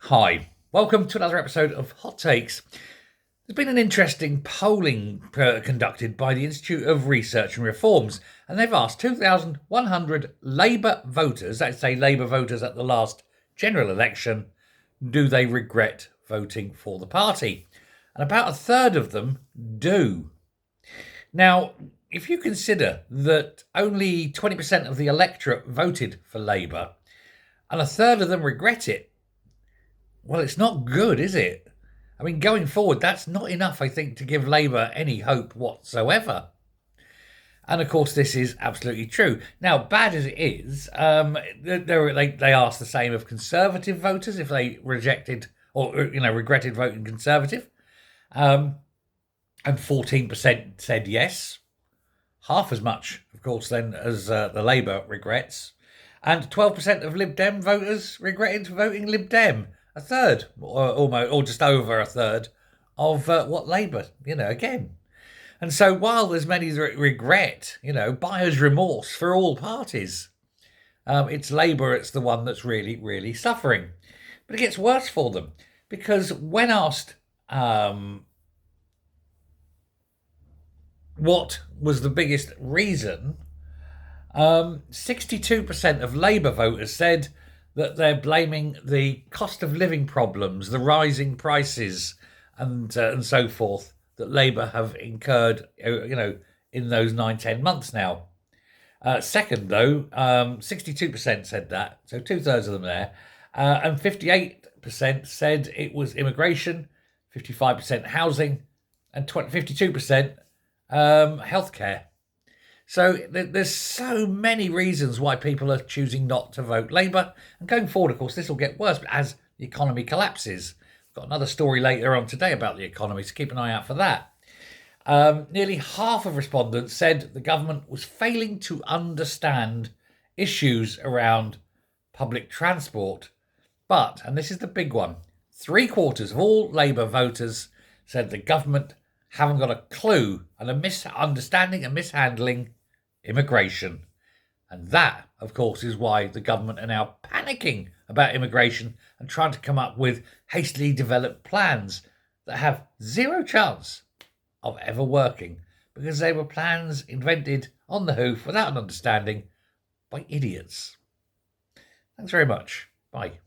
Hi, welcome to another episode of Hot Takes. There's been an interesting polling conducted by the Institute of Research and Reforms, and they've asked 2,100 Labour voters, let's say Labour voters at the last general election, do they regret voting for the party? And about a third of them do. Now, if you consider that only 20% of the electorate voted for Labour, and a third of them regret it, well, it's not good, is it? I mean, going forward, that's not enough, I think, to give Labour any hope whatsoever. And of course, this is absolutely true. Now, bad as it is, they asked the same of Conservative voters if they rejected or regretted voting Conservative, and 14% said yes, half as much, of course, then as the Labour regrets, and 12% of Lib Dem voters regretted voting Lib Dem. A third, or just over a third, of what Labour, again. And so while there's many that regret, buyer's remorse for all parties, it's Labour, it's the one that's really, really suffering. But it gets worse for them, because when asked what was the biggest reason, 62% of Labour voters said that they're blaming the cost of living problems, the rising prices, and so forth that Labour have incurred, in those 9-10 months now. Second, though, 62% said that, so 2/3 of them there, and 58% said it was immigration, 55% housing, and 52% healthcare. So there's so many reasons why people are choosing not to vote Labour. And going forward, of course, this will get worse as the economy collapses. I've got another story later on today about the economy, so keep an eye out for that. Nearly half of respondents said the government was failing to understand issues around public transport. But, and this is the big one, 3/4 of all Labour voters said the government haven't got a clue and a misunderstanding and mishandling immigration. And that, of course, is why the government are now panicking about immigration and trying to come up with hastily developed plans that have zero chance of ever working, because they were plans invented on the hoof without an understanding by idiots. Thanks very much. Bye.